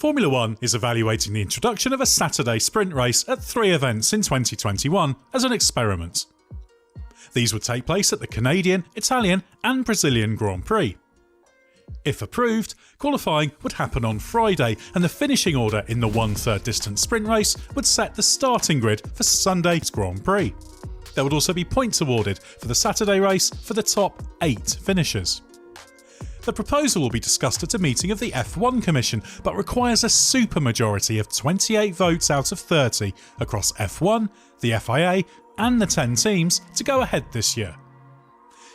Formula 1 is evaluating the introduction of a Saturday sprint race at 3 events in 2021 as an experiment. These would take place at the Canadian, Italian and Brazilian Grand Prix. If approved, qualifying would happen on Friday and the finishing order in the 1/3 distance sprint race would set the starting grid for Sunday's Grand Prix. There would also be points awarded for the Saturday race for the top 8 finishers. The proposal will be discussed at a meeting of the F1 Commission, but requires a supermajority of 28 votes out of 30 across F1, the FIA and the 10 teams to go ahead this year.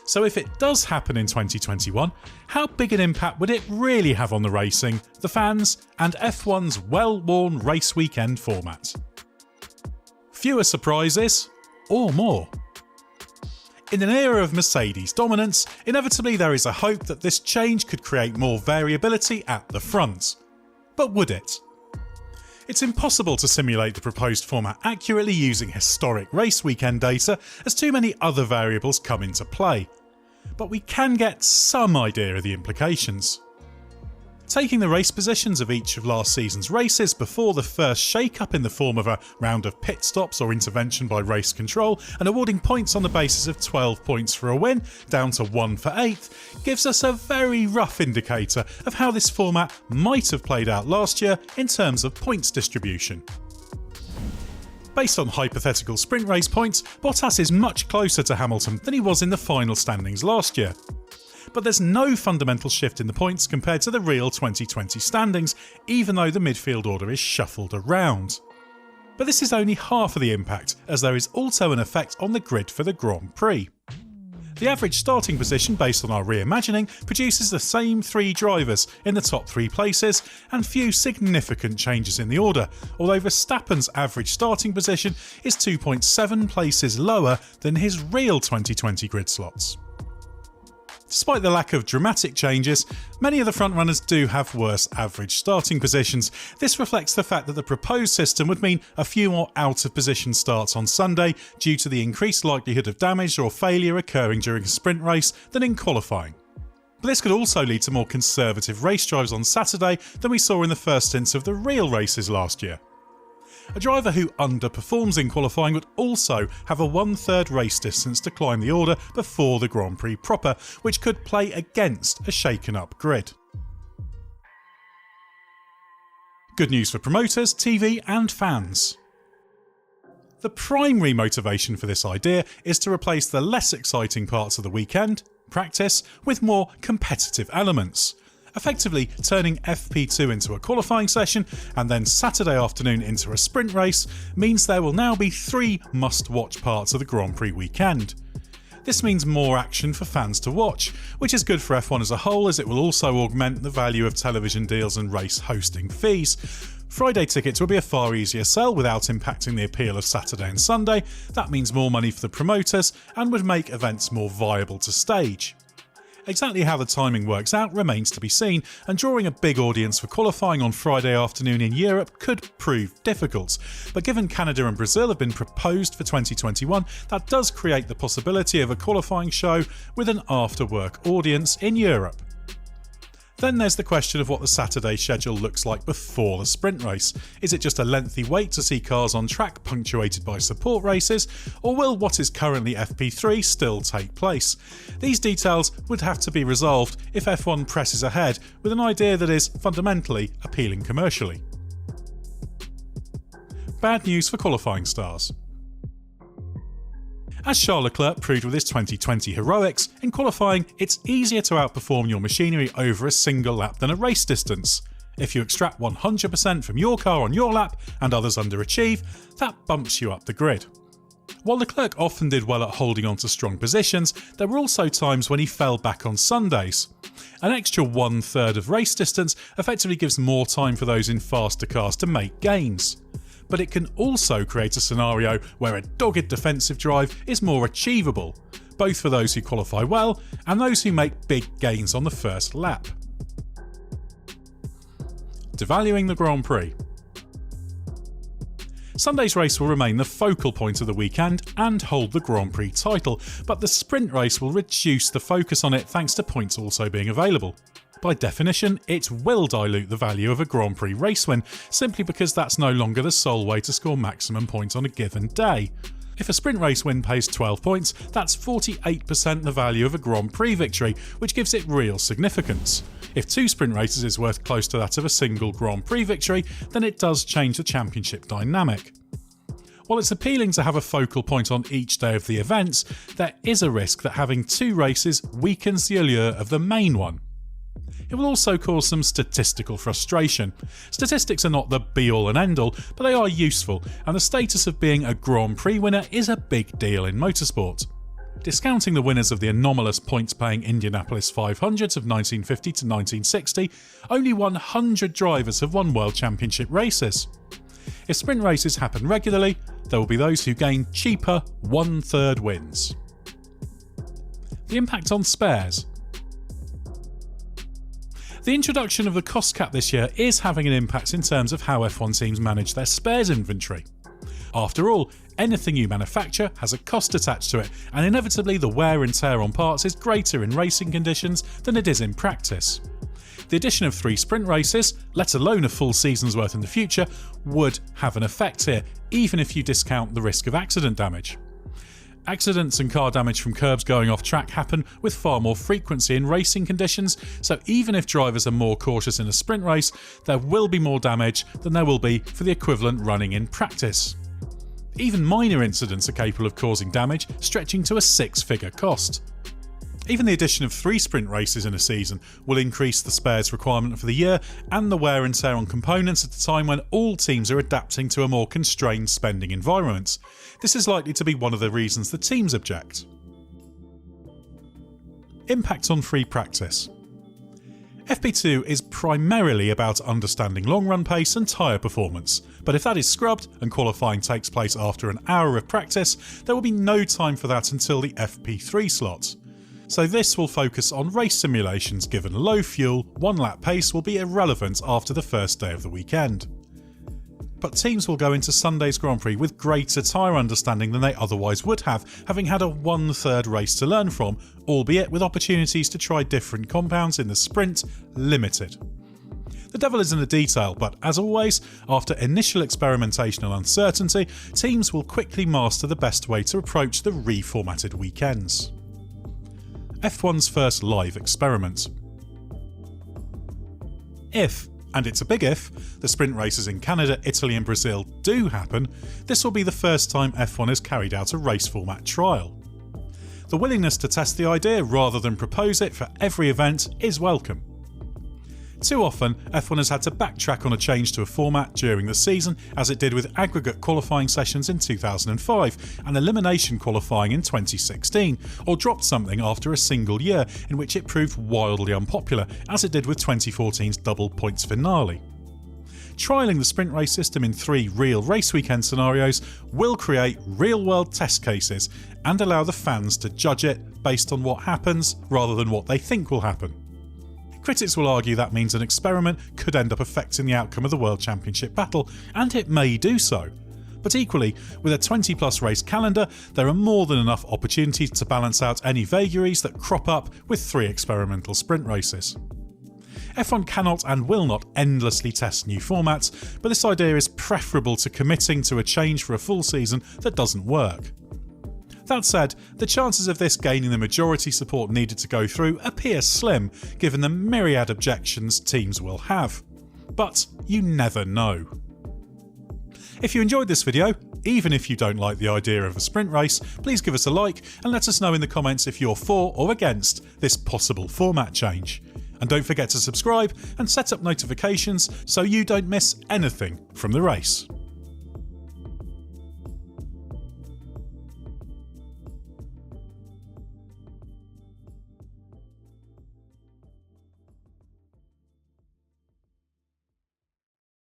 So if it does happen in 2021, how big an impact would it really have on the racing, the fans and F1's well-worn race weekend format? Fewer surprises, or more? In an era of Mercedes dominance, inevitably there is a hope that this change could create more variability at the front. But would it? It's impossible to simulate the proposed format accurately using historic race weekend data, as too many other variables come into play. But we can get some idea of the implications. Taking the race positions of each of last season's races before the first shake-up in the form of a round of pit stops or intervention by race control, and awarding points on the basis of 12 points for a win, down to 1 for 8, gives us a very rough indicator of how this format might have played out last year in terms of points distribution. Based on hypothetical sprint race points, Bottas is much closer to Hamilton than he was in the final standings last year. But there's no fundamental shift in the points compared to the real 2020 standings, even though the midfield order is shuffled around. But this is only half of the impact, as there is also an effect on the grid for the Grand Prix. The average starting position based on our reimagining produces the same 3 drivers in the top 3 places and few significant changes in the order, although Verstappen's average starting position is 2.7 places lower than his real 2020 grid slots. Despite the lack of dramatic changes, many of the frontrunners do have worse average starting positions. This reflects the fact that the proposed system would mean a few more out-of-position starts on Sunday due to the increased likelihood of damage or failure occurring during a sprint race than in qualifying. But this could also lead to more conservative race drives on Saturday than we saw in the first stints of the real races last year. A driver who underperforms in qualifying would also have a 1/3 race distance to climb the order before the Grand Prix proper, which could play against a shaken-up grid. Good news for promoters, TV and fans. The primary motivation for this idea is to replace the less exciting parts of the weekend, practice, with more competitive elements. Effectively turning FP2 into a qualifying session and then Saturday afternoon into a sprint race means there will now be 3 must-watch parts of the Grand Prix weekend. This means more action for fans to watch, which is good for F1 as a whole, as it will also augment the value of television deals and race hosting fees. Friday tickets will be a far easier sell without impacting the appeal of Saturday and Sunday. That means more money for the promoters and would make events more viable to stage. Exactly how the timing works out remains to be seen, and drawing a big audience for qualifying on Friday afternoon in Europe could prove difficult. But given Canada and Brazil have been proposed for 2021, that does create the possibility of a qualifying show with an after-work audience in Europe. Then there's the question of what the Saturday schedule looks like before the sprint race. Is it just a lengthy wait to see cars on track punctuated by support races, or will what is currently FP3 still take place? These details would have to be resolved if F1 presses ahead with an idea that is fundamentally appealing commercially. Bad news for qualifying stars. As Charles Leclerc proved with his 2020 heroics, in qualifying it's easier to outperform your machinery over a single lap than a race distance. If you extract 100% from your car on your lap and others underachieve, that bumps you up the grid. While Leclerc often did well at holding on to strong positions, there were also times when he fell back on Sundays. An extra 1/3 of race distance effectively gives more time for those in faster cars to make gains. But it can also create a scenario where a dogged defensive drive is more achievable, both for those who qualify well and those who make big gains on the first lap. Devaluing the Grand Prix. Sunday's race will remain the focal point of the weekend and hold the Grand Prix title, but the sprint race will reduce the focus on it thanks to points also being available. By definition, it will dilute the value of a Grand Prix race win, simply because that's no longer the sole way to score maximum points on a given day. If a sprint race win pays 12 points, that's 48% the value of a Grand Prix victory, which gives it real significance. If 2 sprint races is worth close to that of a single Grand Prix victory, then it does change the championship dynamic. While it's appealing to have a focal point on each day of the events, there is a risk that having 2 races weakens the allure of the main one. It will also cause some statistical frustration. Statistics are not the be-all and end-all, but they are useful, and the status of being a Grand Prix winner is a big deal in motorsport. Discounting the winners of the anomalous points-paying Indianapolis 500s of 1950 to 1960, only 100 drivers have won World Championship races. If sprint races happen regularly, there will be those who gain cheaper 1/3 wins. The impact on spares. The introduction of the cost cap this year is having an impact in terms of how F1 teams manage their spares inventory. After all, anything you manufacture has a cost attached to it, and inevitably the wear and tear on parts is greater in racing conditions than it is in practice. The addition of 3 sprint races, let alone a full season's worth in the future, would have an effect here, even if you discount the risk of accident damage. Accidents and car damage from curbs going off track happen with far more frequency in racing conditions, so even if drivers are more cautious in a sprint race, there will be more damage than there will be for the equivalent running in practice. Even minor incidents are capable of causing damage, stretching to a 6-figure cost. Even the addition of 3 sprint races in a season will increase the spares requirement for the year and the wear and tear on components at a time when all teams are adapting to a more constrained spending environment. This is likely to be one of the reasons the teams object. Impact on free practice. FP2 is primarily about understanding long-run pace and tyre performance, but if that is scrubbed and qualifying takes place after an hour of practice, there will be no time for that until the FP3 slot. So this will focus on race simulations given low fuel, 1-lap pace will be irrelevant after the first day of the weekend. But teams will go into Sunday's Grand Prix with greater tyre understanding than they otherwise would have, having had a 1/3 race to learn from, albeit with opportunities to try different compounds in the sprint limited. The devil is in the detail, but as always, after initial experimentation and uncertainty, teams will quickly master the best way to approach the reformatted weekends. F1's first live experiment. If, and it's a big if, the sprint races in Canada, Italy and Brazil do happen, this will be the first time F1 has carried out a race format trial. The willingness to test the idea rather than propose it for every event is welcome. Too often, F1 has had to backtrack on a change to a format during the season, as it did with aggregate qualifying sessions in 2005 and elimination qualifying in 2016, or dropped something after a single year in which it proved wildly unpopular, as it did with 2014's double points finale. Trialling the sprint race system in 3 real race weekend scenarios will create real-world test cases and allow the fans to judge it based on what happens rather than what they think will happen. Critics will argue that means an experiment could end up affecting the outcome of the World Championship battle, and it may do so. But equally, with a 20+ race calendar, there are more than enough opportunities to balance out any vagaries that crop up with 3 experimental sprint races. F1 cannot and will not endlessly test new formats, but this idea is preferable to committing to a change for a full season that doesn't work. That said, the chances of this gaining the majority support needed to go through appear slim, given the myriad objections teams will have. But you never know. If you enjoyed this video, even if you don't like the idea of a sprint race, please give us a like and let us know in the comments if you're for or against this possible format change. And don't forget to subscribe and set up notifications so you don't miss anything from the race.